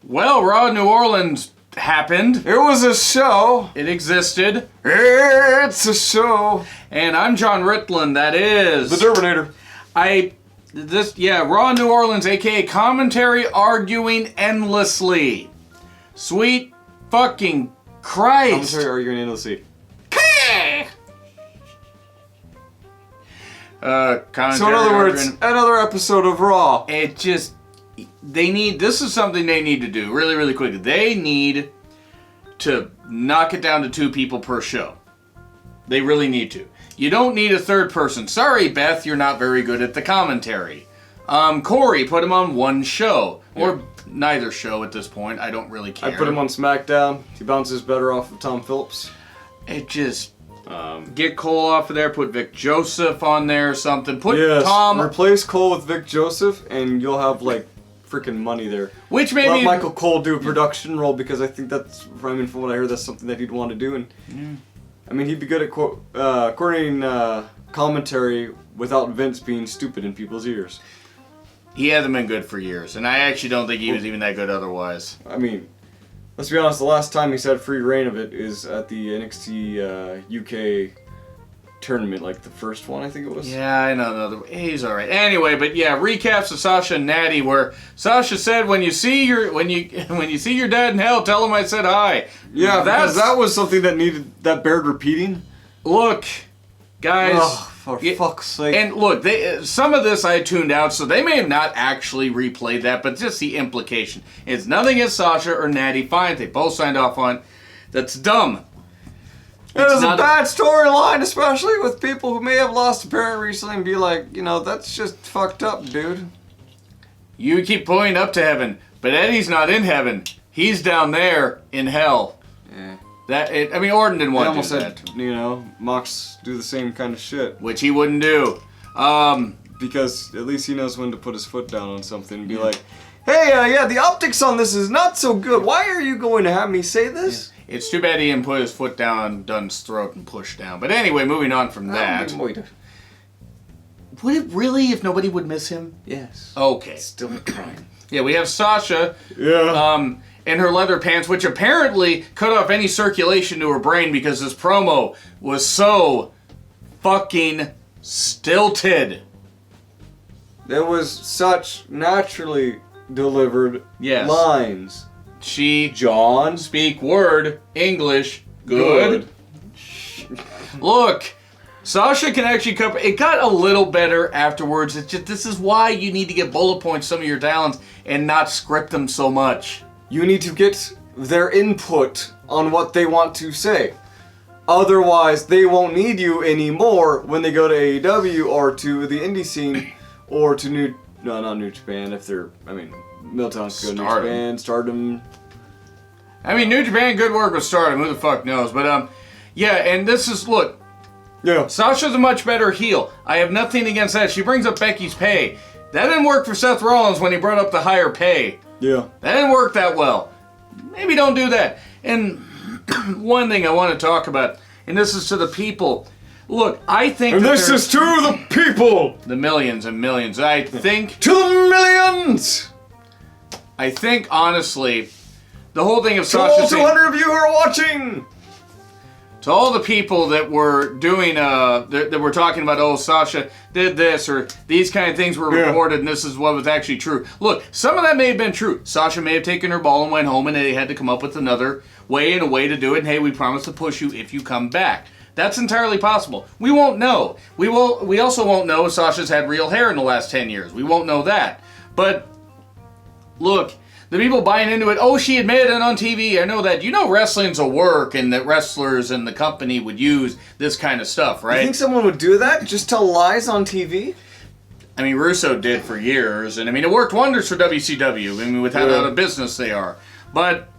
Well, Raw New Orleans happened. It was a show. It existed. It's a show. And I'm John Ritland, that is... The Terminator. Raw New Orleans, aka commentary arguing endlessly. Sweet fucking Christ. Commentary arguing endlessly. Commentary So in other words, arguing. another episode of Raw. This is something they need to do really, really quickly. They need to knock it down to 2 people per show. They really need to. You don't need a third person. Sorry, Beth, you're not very good at the commentary. Corey, put him on one show. Or neither show at this point. I don't really care. I put him on SmackDown. He bounces better off of Tom Phillips. It just... get Cole off of there, put Vic Joseph on there or something. Replace Cole with Vic Joseph, and you'll have, like, freaking money there. Which maybe... Let Michael Cole do a production role, because I think that's, from what I heard, that's something that he'd want to do. And I mean, he'd be good at coordinating commentary without Vince being stupid in people's ears. He hasn't been good for years, and I actually don't think he was even that good otherwise. I mean, let's be honest, the last time he's had free reign of it is at the NXT UK tournament, like the first one, I think it was. Yeah, I know. He's all right. Anyway, but yeah, recaps of Sasha and Natty, where Sasha said, "When you see your dad in hell, tell him I said hi." Yeah, that was something that bared repeating. Look, guys. Oh, for fuck's sake. And look, some of this I tuned out, so they may have not actually replayed that, but just the implication. It's nothing against Sasha or Natty. Fine, they both signed off on. That's dumb. It was a bad storyline, especially with people who may have lost a parent recently and be like, that's just fucked up, dude. You keep pointing up to heaven, but Eddie's not in heaven. He's down there in hell. Yeah. Orton didn't want to do that. Said, Mox do the same kind of shit. Which he wouldn't do. Because at least he knows when to put his foot down on something and be like, hey, the optics on this is not so good. Why are you going to have me say this? Yeah. It's too bad he didn't put his foot down on Dunn's throat and push down. But anyway, moving on from that. Would it really, if nobody would miss him? Yes. Okay. Still crying. Yeah, we have Sasha. Yeah. In her leather pants, which apparently cut off any circulation to her brain because this promo was so fucking stilted. There was such naturally delivered lines. John, speak word, English, good. Look, Sasha can actually cover. It got a little better afterwards. It's just, this is why you need to get bullet points some of your talents and not script them so much. You need to get their input on what they want to say. Otherwise, they won't need you anymore when they go to AEW or to the indie scene or to not New Japan if they're, Milltown's good. New Japan, Stardom. New Japan, good work with Stardom. Who the fuck knows? But, and this is, look. Yeah. Sasha's a much better heel. I have nothing against that. She brings up Becky's pay. That didn't work for Seth Rollins when he brought up the higher pay. Yeah. That didn't work that well. Maybe don't do that. And one thing I want to talk about, and this is to the people. Look, I think... And this is to the people! The millions and millions. I think... To the millions! I think, honestly, the whole thing of to Sasha... all 200 of you who are watching! To all the people that were doing, that were talking about, oh, Sasha did this, or these kind of things were reported, and this is what was actually true. Look, some of that may have been true. Sasha may have taken her ball and went home, and they had to come up with another way and a way to do it, and hey, we promise to push you if you come back. That's entirely possible. We won't know. We also won't know if Sasha's had real hair in the last 10 years. We won't know that. But, look... The people buying into it, oh, she admitted it on TV, I know that. You know wrestling's a work and that wrestlers and the company would use this kind of stuff, right? You think someone would do that? Just tell lies on TV? Russo did for years, and it worked wonders for WCW, with how out of business they are. But,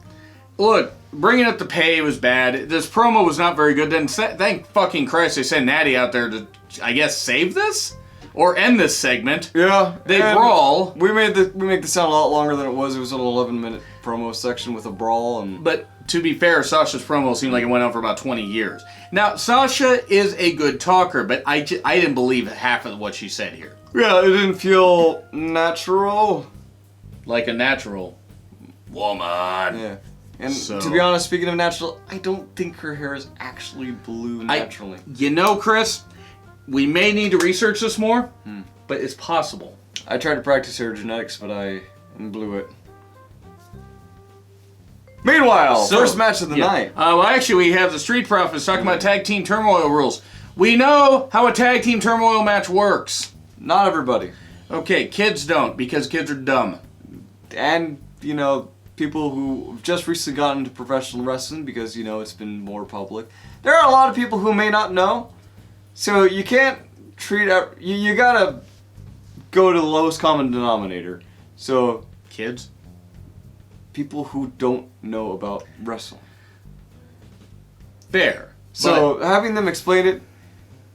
look, bringing up the pay was bad. This promo was not very good. Then, thank fucking Christ they sent Natty out there to, I guess, save this? Or end this segment. Yeah. They brawl. We make this sound a lot longer than it was. It was an 11-minute promo section with a brawl. But to be fair, Sasha's promo seemed like it went on for about 20 years. Now, Sasha is a good talker, but I didn't believe half of what she said here. Yeah, it didn't feel natural. Like a natural woman. Yeah. And So- to be honest, speaking of natural, I don't think her hair is actually blue naturally. You know, Chris, we may need to research this more, but it's possible. I tried to practice hair genetics, but I blew it. Meanwhile, first match of the night. Well, actually, we have the Street Profits talking about tag team turmoil rules. We know how a tag team turmoil match works. Not everybody. Okay, kids don't, because kids are dumb. And, you know, people who have just recently gotten into professional wrestling because, you know, it's been more public. There are a lot of people who may not know. So you can't treat... You gotta go to the lowest common denominator. So... Kids? People who don't know about wrestling. Fair. So having them explain it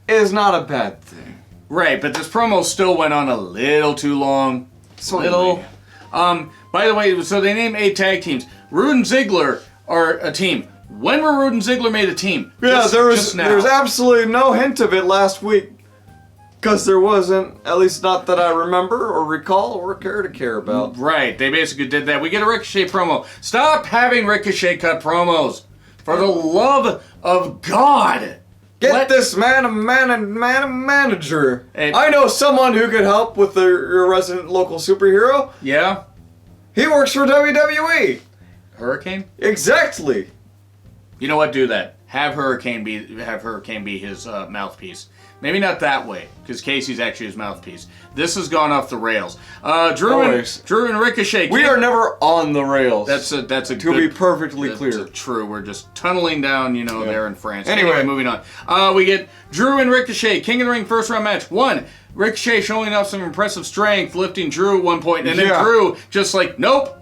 is not a bad thing. Right, but this promo still went on a little too long. Little. By the way, so they named 8 tag teams. Rude and Ziggler are a team. When were Rude and Ziggler made a team? Yeah, Just now. there was absolutely no hint of it last week. Because there wasn't, at least not that I remember or recall or care about. Right, they basically did that. We get a Ricochet promo. Stop having Ricochet cut promos. For the love of God. Get this man a manager. Hey. I know someone who could help with your resident local superhero. Yeah? He works for WWE. Hurricane? Exactly. You know what? Do that. Have Hurricane be his mouthpiece. Maybe not that way, because Casey's actually his mouthpiece. This has gone off the rails. Drew and Ricochet. We are never on the rails. That's a to good, be perfectly that's clear. True. We're just tunneling down, there in France. Anyway, moving on. We get Drew and Ricochet, King of the Ring first round match. 1. Ricochet showing off some impressive strength, lifting Drew at one point, and then Drew just like, nope.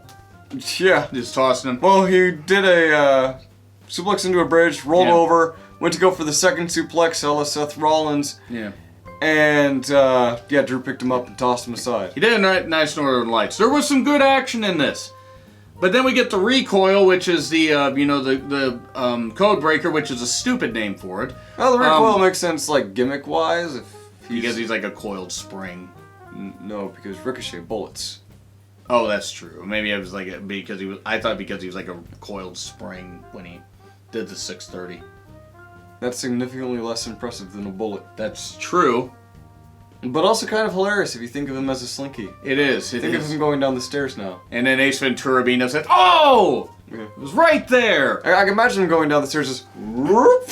Yeah. Just tossing him. Well, he did a suplex into a bridge, rolled over, went to go for the second suplex, a la Seth Rollins. Yeah. And, Drew picked him up and tossed him aside. He did a nice Northern Lights. There was some good action in this. But then we get the recoil, which is the code breaker, which is a stupid name for it. Well, the recoil makes sense, like, gimmick-wise. Because he's like a coiled spring. No, because Ricochet bullets. Oh, that's true. Maybe I was like, I thought because he was like a coiled spring when he did the 630. That's significantly less impressive than a bullet. That's true. But also kind of hilarious if you think of him as a slinky. It is. Think of him going down the stairs now. And then Ace Ventura being upset. Oh! Yeah. It was right there! I can imagine him going down the stairs just... Whoop.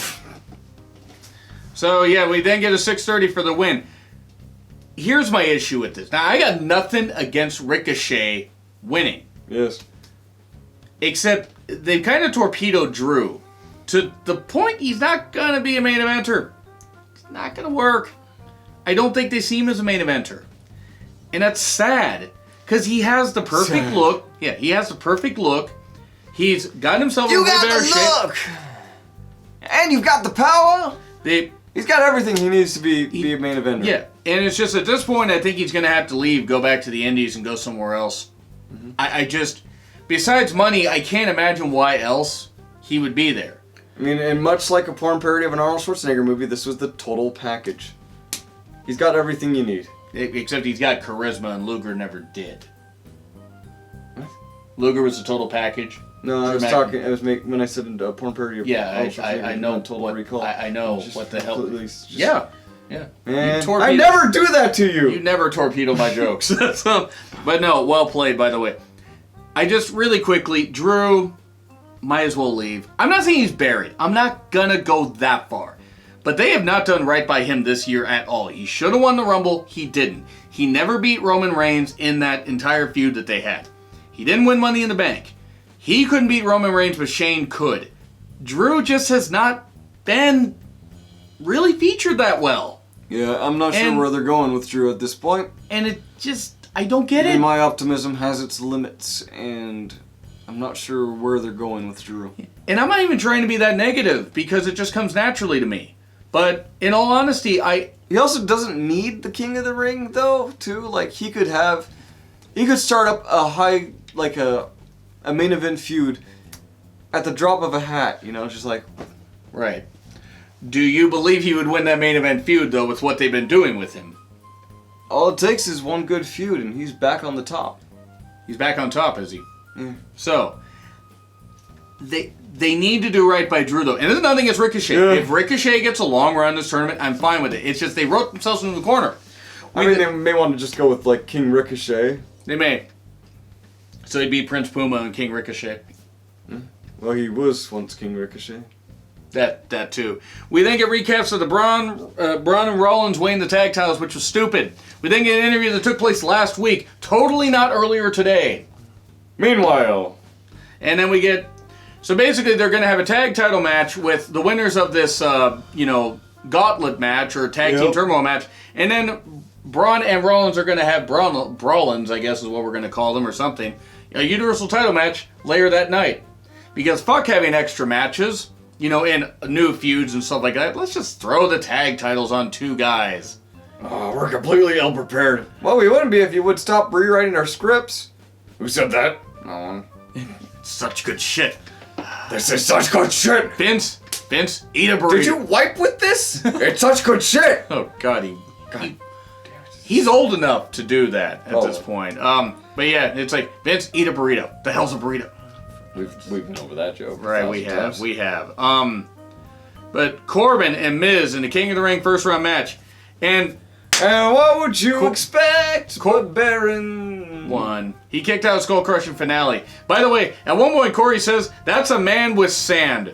So, yeah, we then get a 630 for the win. Here's my issue with this. Now, I got nothing against Ricochet winning. Yes. Except they kind of torpedoed Drew. To the point he's not going to be a main eventer. It's not going to work. I don't think they see him as a main eventer. And that's sad. Because he has the perfect look. Yeah, he has the perfect look. He's got himself in way better shape. You got the look! And you've got the power! He's got everything he needs to be a main eventer. Yeah, and it's just at this point I think he's going to have to leave, go back to the Indies and go somewhere else. Mm-hmm. I just, besides money, I can't imagine why else he would be there. I mean, and much like a porn parody of an Arnold Schwarzenegger movie, this was the total package. He's got everything you need. Except he's got charisma, and Luger never did. What? Luger was the total package. No, I was talking. When I said a porn parody of Arnold Schwarzenegger. I know Total what. Recall. I know what the hell. Yeah. Man, I never do that to you. You never torpedo my jokes. So, but no, well played, by the way. I just really quickly, Drew might as well leave. I'm not saying he's buried. I'm not gonna go that far. But they have not done right by him this year at all. He should have won the Rumble. He didn't. He never beat Roman Reigns in that entire feud that they had. He didn't win Money in the Bank. He couldn't beat Roman Reigns, but Shane could. Drew just has not been really featured that well. Yeah, I'm not sure where they're going with Drew at this point. And it just, I don't get it. My optimism has its limits, and I'm not sure where they're going with Drew. And I'm not even trying to be that negative, because it just comes naturally to me. But in all honesty, He also doesn't need the King of the Ring, though, too. Like, he could start up a main event feud at the drop of a hat, just like... Right. Do you believe he would win that main event feud, though, with what they've been doing with him? All it takes is one good feud, and he's back on the top. He's back on top, is he? So, they need to do right by Drew, though. And there's nothing against Ricochet. Yeah. If Ricochet gets a long run this tournament, I'm fine with it. It's just they wrote themselves into the corner. I mean, they may want to just go with, like, King Ricochet. They may. So he'd be Prince Puma and King Ricochet. Well, he was once King Ricochet. That too. We then get recaps of the Braun and Rollins winning the tag titles, which was stupid. We then get an interview that took place last week, totally not earlier today. Meanwhile, and then we get, so basically they're going to have a tag title match with the winners of this, gauntlet match or tag team turmoil match, and then Braun and Rollins are going to have Brawlins, I guess is what we're going to call them or something, a Universal title match later that night. Because fuck having extra matches. In new feuds and stuff like that. Let's just throw the tag titles on two guys. Oh, we're completely ill-prepared. Well, we wouldn't be if you would stop rewriting our scripts. Who said that? No one. Such good shit. This is such good shit! Vince, eat a burrito. Did you wipe with this? It's such good shit! Oh, God, he's old enough to do that at this point. But yeah, it's like, Vince, eat a burrito. The hell's a burrito? We've been over that joke. Right, we have. But Corbin and Miz in the King of the Ring first round match. And what would you expect? Baron won. He kicked out a skull crushing finale. By the way, at one point Corey says, that's a man with sand.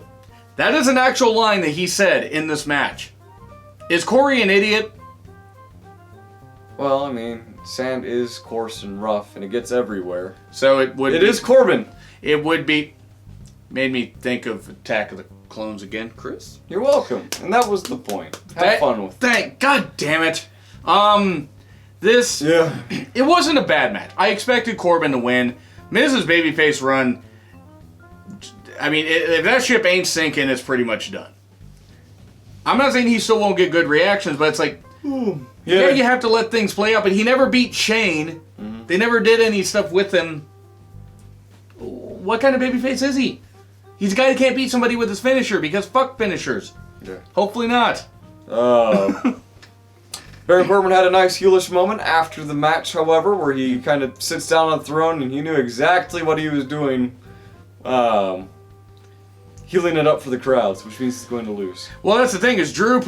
That is an actual line that he said in this match. Is Corey an idiot? Well, I mean, sand is coarse and rough and it gets everywhere. So it would It is Corbin. It would be. Made me think of Attack of the Clones again, Chris. You're welcome. And that was the point. Have fun with it. Thank God damn it. This. Yeah. It wasn't a bad match. I expected Corbin to win. Miz's babyface run. I mean, if that ship ain't sinking, it's pretty much done. I'm not saying he still won't get good reactions, but it's like. Yeah, you have to let things play out. But he never beat Shane. Mm-hmm. They never did any stuff with him. What kind of babyface is he? He's a guy that can't beat somebody with his finisher because fuck finishers. Yeah. Hopefully not. Baron Corbin had a nice heelish moment after the match, however, where he kind of sits down on the throne and he knew exactly what he was doing, healing it up for the crowds, which means he's going to lose. Well, that's the thing is Drew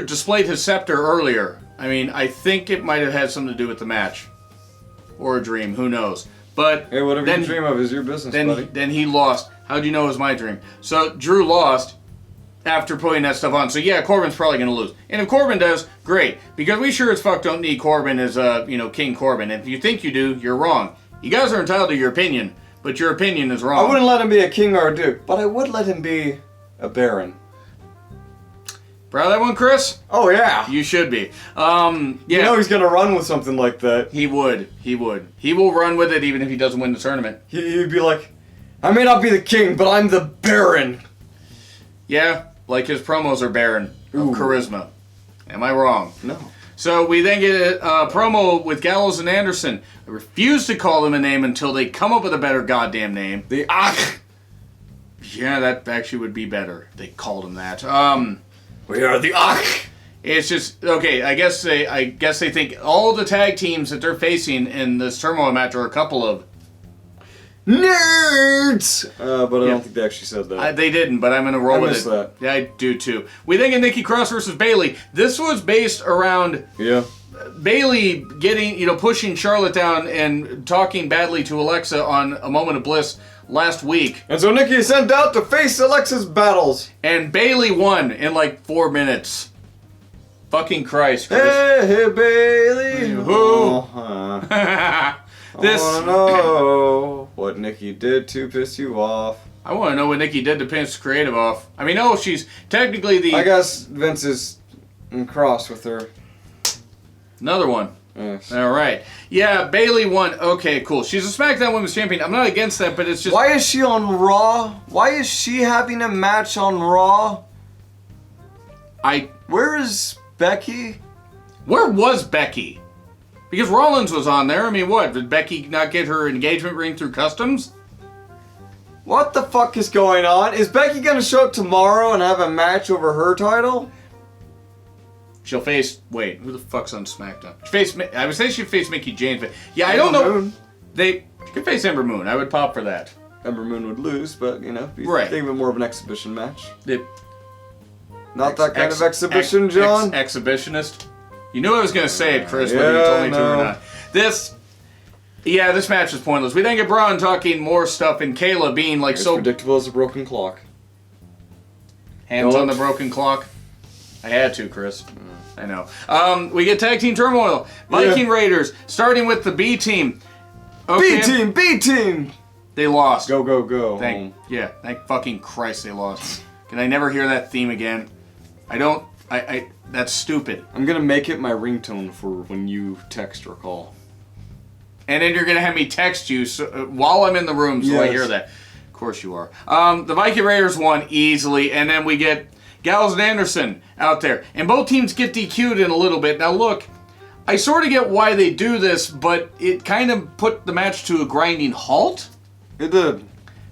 displayed his scepter earlier. I mean, I think it might have had something to do with the match, or a dream. Who knows? But hey, whatever you dream of is your business, buddy. Then he lost. How'd you know it was my dream? So Drew lost after putting that stuff on. So yeah, Corbin's probably going to lose. And if Corbin does, great. Because we sure as fuck don't need Corbin as, King Corbin. If you think you do, you're wrong. You guys are entitled to your opinion, but your opinion is wrong. I wouldn't let him be a king or a duke, but I would let him be a baron. Proud of that one, Chris? Oh, yeah. You should be. Yeah. You know he's going to run with something like that. He would. He will run with it even if he doesn't win the tournament. He'd be like, I may not be the king, but I'm the baron. Yeah, like his promos are barren of charisma. Am I wrong? No. So we then get a promo with Gallows and Anderson. I refuse to call them a name until they come up with a better goddamn name. The Ach. Yeah, that actually would be better. They called him that. We are the Ach. It's just okay. I guess they think all the tag teams that they're facing in this turmoil match are a couple of nerds. But I don't think they actually said that. They didn't, but I'm gonna roll with it. That. Yeah, I do too. We then get Nikki Cross versus Bayley. This was based around Bayley getting pushing Charlotte down and talking badly to Alexa on A Moment of Bliss last week. And so Nikki is sent out to face Alexa's battles. And Bayley won in like 4 minutes. Fucking Christ, Chris. Hey, Bayley. Who? I wanna know what Nikki did to piss you off. I want to know what Nikki did to piss Creative off. I mean, she's technically the... I guess Vince is crossed with her. Another one. Yes. All right. Yeah, Bayley won. Okay, cool. She's a SmackDown Women's Champion. I'm not against that, but it's just... Why is she on Raw? Why is she having a match on Raw? Where is Becky? Where was Becky? Because Rollins was on there. I mean, what? Did Becky not get her engagement ring through customs? What the fuck is going on? Is Becky gonna show up tomorrow and have a match over her title? She'll face... Wait, who the fuck's on SmackDown? I would say she'd face Mickie James, but... Yeah, I don't know. Could face Ember Moon. I would pop for that. Ember Moon would lose, but, you know, be Right. think of it more of an exhibition match. It, Not that kind of exhibition, John. Exhibitionist. You knew I was going to say it, Chris, whether you told me to or not. This match is pointless. We then get Braun talking more stuff and Kayla being like so predictable as a broken clock. Hands on the broken clock. I had to, Chris. I know. We get tag team turmoil. Viking Raiders, starting with the B team. Okay. B team. They lost. Go, go, go. Thank fucking Christ they lost. Can I never hear that theme again? That's stupid. I'm gonna make it my ringtone for when you text or call. And then you're gonna have me text you while I'm in the room so I hear that. Of course you are. The Viking Raiders won easily, and then we get Gallows and Anderson out there. And both teams get DQ'd in a little bit. Now look, I sort of get why they do this, but it kind of put the match to a grinding halt. It did.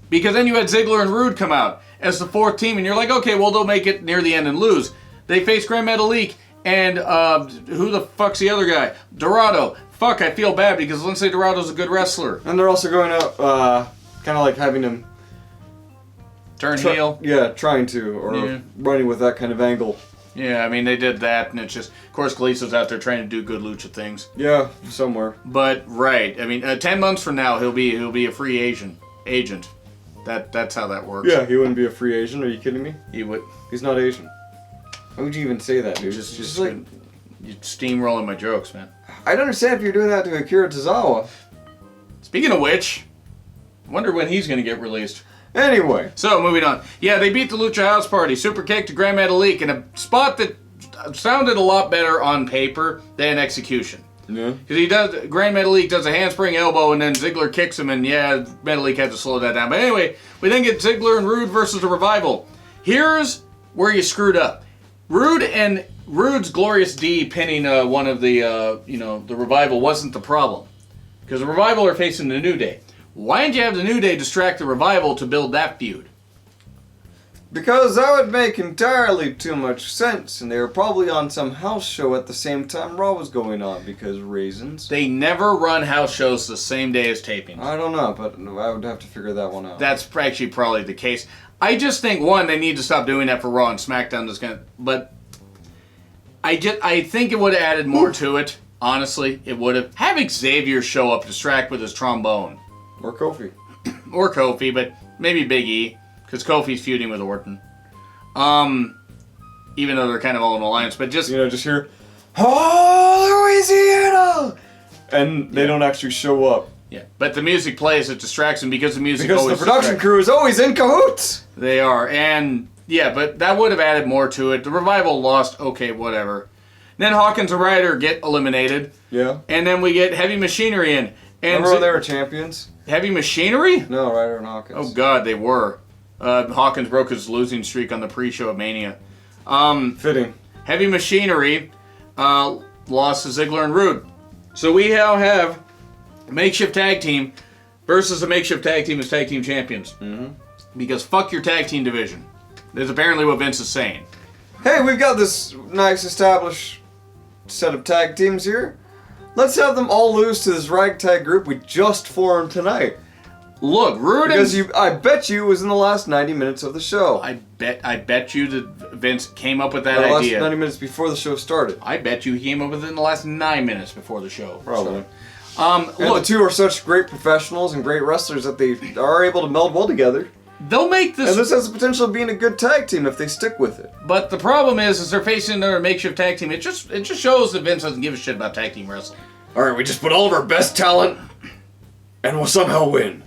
Because then you had Ziggler and Rude come out as the fourth team, and you're like, okay, well, they'll make it near the end and lose. They face Grand Metalik and who the fuck's the other guy? Dorado. Fuck, I feel bad because Lindsay Dorado's a good wrestler. And they're also going up, kind of like having him turn heel. Yeah, trying to, or running with that kind of angle. Yeah, I mean, they did that, and it's just, of course, Kalisto's out there trying to do good lucha things. Yeah, somewhere. But, right, I mean, 10 months from now, he'll be a free agent. That's how that works. Yeah, he wouldn't be a free agent, are you kidding me? He would. He's not Asian. Why would you even say that, dude? Just like... You're steamrolling my jokes, man. I'd understand if you're doing that to Akira Tozawa. Speaking of which, I wonder when he's going to get released. Anyway. So, moving on. Yeah, they beat the Lucha House Party. Super kick to Grand Metalik in a spot that sounded a lot better on paper than execution. Yeah. Because Grand Metalik does a handspring elbow and then Ziggler kicks him and yeah, Metalik had to slow that down. But anyway, we then get Ziggler and Rude versus the Revival. Here's where you screwed up. Rude's Glorious D pinning one of the Revival wasn't the problem. Because the Revival are facing the New Day. Why didn't you have the New Day distract the Revival to build that feud? Because that would make entirely too much sense, and they were probably on some house show at the same time Raw was going on, because reasons. They never run house shows the same day as tapings. I don't know, but I would have to figure that one out. That's actually probably the case. I just think, one, they need to stop doing that for Raw and SmackDown. But I think it would have added more to it. Honestly, it would have. Having Xavier show up distract with his trombone. Or Kofi. Or Kofi, but maybe Big E. Because Kofi's feuding with Orton. Even though they're kind of all in alliance. But just... just hear, oh, Louisiana! And they don't actually show up. Yeah, but the music plays, it distracts them because the music because always the production crew is always in cahoots! They are, and yeah, but that would have added more to it. The Revival lost, okay, whatever. Then Hawkins and Ryder get eliminated. Yeah. And then we get Heavy Machinery in. And remember when they were champions? Heavy Machinery? No, Ryder and Hawkins. Oh god, they were. Hawkins broke his losing streak on the pre-show of Mania. Fitting. Heavy Machinery lost to Ziggler and Rude. So we now have a makeshift tag team versus a makeshift tag team as tag team champions. Mm-hmm. Because fuck your tag team division. That's apparently what Vince is saying. Hey, we've got this nice established set of tag teams here. Let's have them all lose to this ragtag group we just formed tonight. Look, Rude because I bet you it was in the last 90 minutes of the show. I bet you that Vince came up with that idea. idea. The last 90 minutes before the show started. I bet you he came up with it in the last 9 minutes before the show. Probably. Look, the two are such great professionals and great wrestlers that they are able to meld well together. They'll make this... And this has the potential of being a good tag team if they stick with it. But the problem is they're facing another makeshift tag team. It just shows that Vince doesn't give a shit about tag team wrestling. Alright, we just put all of our best talent and we'll somehow win.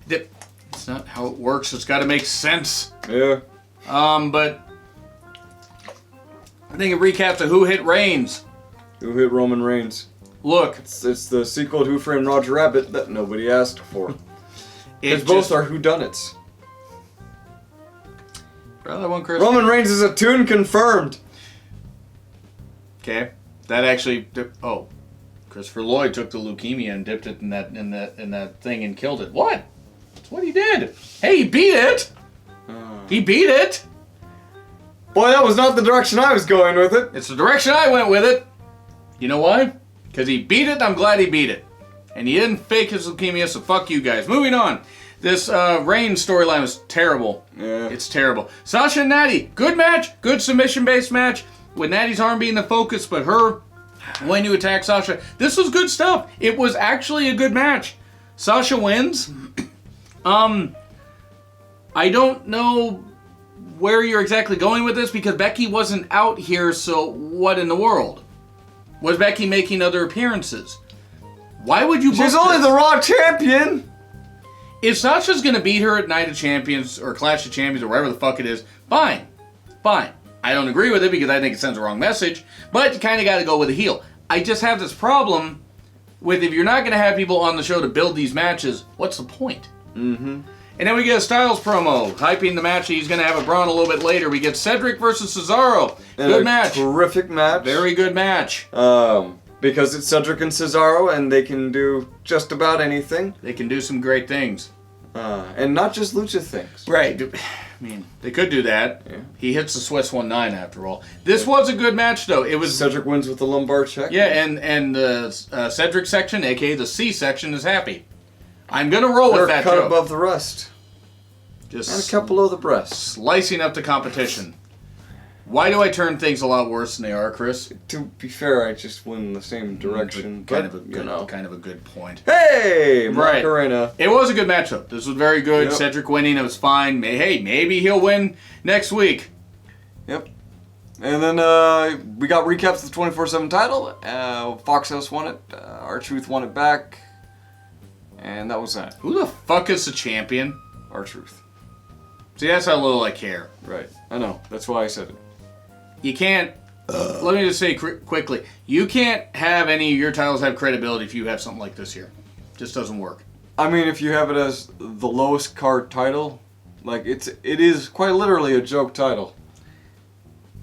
It's not how it works. It's got to make sense. Yeah. But I think it recaps to Who Hit Reigns. Who hit Roman Reigns? Look. It's the sequel to Who Framed Roger Rabbit that nobody asked for. Because both are whodunits. Draw that one, Chris. Roman Reigns is a tune confirmed. Okay. That actually... Oh. Christopher Lloyd took the leukemia and dipped it in that thing and killed it. What? That's what he did. Hey, he beat it. He beat it. Boy, that was not the direction I was going with it. It's the direction I went with it. You know why? Because he beat it, and I'm glad he beat it. And he didn't fake his leukemia, so fuck you guys. Moving on. This Reigns storyline was terrible. Yeah. It's terrible. Sasha and Natty, good match. Good submission-based match. With Natty's arm being the focus, but her when to attack Sasha. This was good stuff. It was actually a good match. Sasha wins. I don't know where you're exactly going with this because Becky wasn't out here, so what in the world? Was Becky making other appearances? Why would you book She's only the Raw champion! If Sasha's gonna beat her at Night of Champions or Clash of Champions or wherever the fuck it is, fine. Fine. I don't agree with it because I think it sends the wrong message, but you kind of got to go with a heel. I just have this problem with if you're not going to have people on the show to build these matches, what's the point? Mm-hmm. And then we get a Styles promo, hyping the match he's going to have a Braun a little bit later. We get Cedric versus Cesaro. Good match. Terrific match. Very good match. Because it's Cedric and Cesaro, and they can do just about anything. They can do some great things. And not just lucha things. Right. I mean, they could do that. Yeah. He hits the Swiss 1-9 after all. This was a good match, though. It was Cedric wins with the lumbar check. Yeah, and the Cedric section, aka the C section, is happy. I'm gonna roll with that cut joke. above the rest. Just And a cut below the breast. slicing up the competition. Why do I turn things a lot worse than they are, Chris? To be fair, I just went in the same direction. Kind but, of a good point. Hey, Right. Macarena. It was a good matchup. This was very good. Yep. Cedric winning, it was fine. Hey, maybe he'll win next week. Yep. And then we got recaps of the 24/7 title. Fox House won it. R-Truth won it back. And that was that. Who the fuck is the champion? R-Truth. See, that's how little I care. Right. I know. That's why I said it. You can't. Let me just say quickly. You can't have any of your titles have credibility if you have something like this here. Just doesn't work. I mean, if you have it as the lowest card title, like it is quite literally a joke title.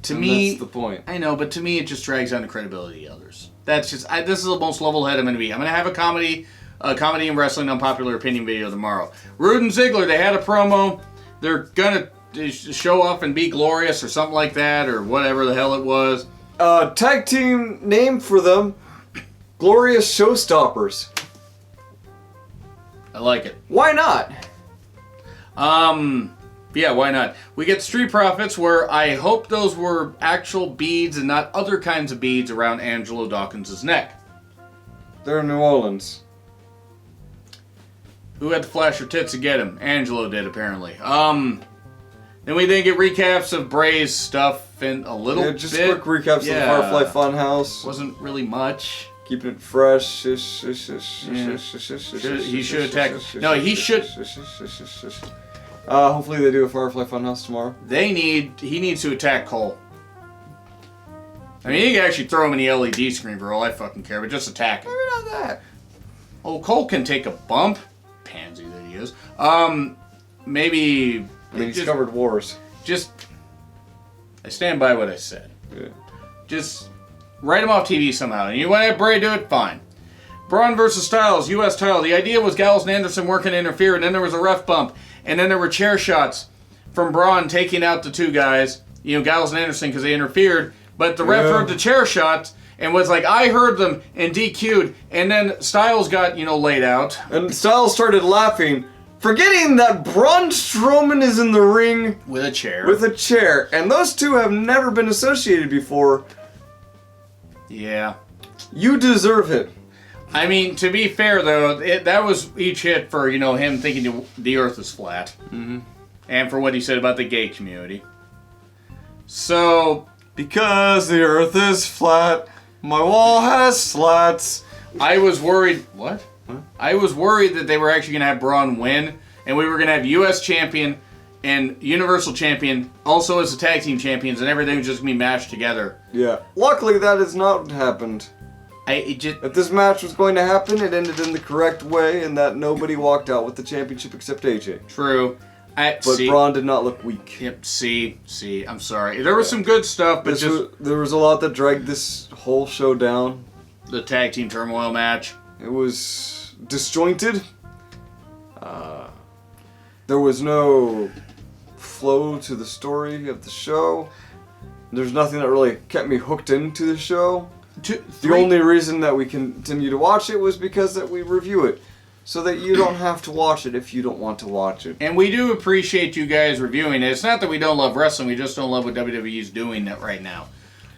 To And me, that's the point. I know, but to me, it just drags down the credibility of the others. That's just. This is the most level head I'm going to be. I'm going to have a comedy and wrestling unpopular opinion video tomorrow. Rude and Ziggler, they had a promo. They're gonna show off and be glorious or something like that or whatever the hell it was. Tag team name for them, Glorious Showstoppers. I like it. Why not? Yeah, why not? We get Street Profits where I hope those were actual beads and not other kinds of beads around Angelo Dawkins' neck. They're in New Orleans. Who had to flash her tits to get him? Angelo did, apparently. Then we then get recaps of Bray's stuff and a little bit. Just quick recaps of the Firefly Funhouse. Wasn't really much. Keeping it fresh. He should attack. No, he should. Hopefully they do a Firefly Funhouse tomorrow. He needs to attack Cole. I mean, you can actually throw him in the LED screen for all I fucking care, but just attack him. Maybe not that. Oh, Cole can take a bump. Pansy that he is. Maybe. I mean, he's covered wars. I stand by what I said. Yeah. Just write him off TV somehow. And you want to have Bray do it? Fine. Braun versus Styles, U.S. title. The idea was Gallows and Anderson weren't going to interfere, and then there was a ref bump. And then there were chair shots from Braun taking out the two guys, Gallows and Anderson, because they interfered. But the ref heard the chair shots and was like, I heard them, and DQ'd. And then Styles got, laid out. And Styles started laughing, forgetting that Braun Strowman is in the ring With a chair. with a chair. And those two have never been associated before. Yeah. You deserve it. I mean, to be fair, though, that was each hit for, him thinking the earth is flat. Mm-hmm. And for what he said about the gay community. So, Because the earth is flat, my wall has slats. I was worried... What? Huh? I was worried that they were actually going to have Braun win, and we were going to have U.S. champion and Universal champion also as the tag team champions, and everything was just going to be mashed together. Yeah. Luckily, that has not happened. If this match was going to happen, it ended in the correct way, and that nobody walked out with the championship except AJ. True. But Braun did not look weak. Yep, see, I'm sorry. There was some good stuff, but there was a lot that dragged this whole show down. The tag team turmoil match. It was disjointed. There was no flow to the story of the show. There's nothing that really kept me hooked into the show. The only reason that we continue to watch it was because that we review it. So that you don't have to watch it if you don't want to watch it. And we do appreciate you guys reviewing it. It's not that we don't love wrestling, we just don't love what WWE's doing right now.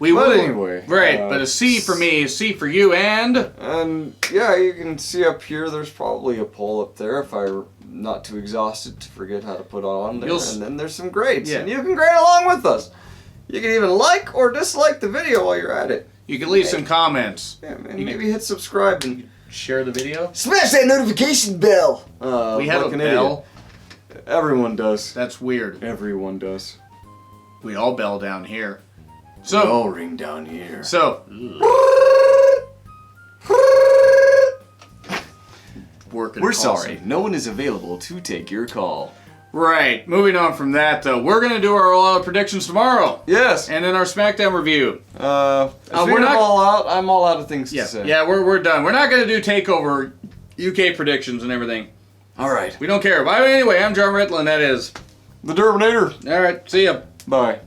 Anyway. Right, but a C for me, a C for you, and yeah, you can see up here, there's probably a poll up there if I'm not too exhausted to forget how to put on there. And then there's some grades. Yeah. And you can grade along with us. You can even like or dislike the video while you're at it. You can leave some comments. Yeah, man, maybe hit subscribe and share the video. Smash that notification bell! We have a bell. Idiot. Everyone does. That's weird. Everyone does. We all bell down here. So we all ring down here. So we're sorry. No one is available to take your call. Right. Moving on from that, though, we're gonna do our all-out predictions tomorrow. Yes. And then our SmackDown review. We're not all out. I'm all out of things to say. Yeah, we're done. We're not gonna do Takeover UK predictions and everything. All right. We don't care. But anyway, I'm John Ritlin. That is the Terminator. All right. See ya. Bye.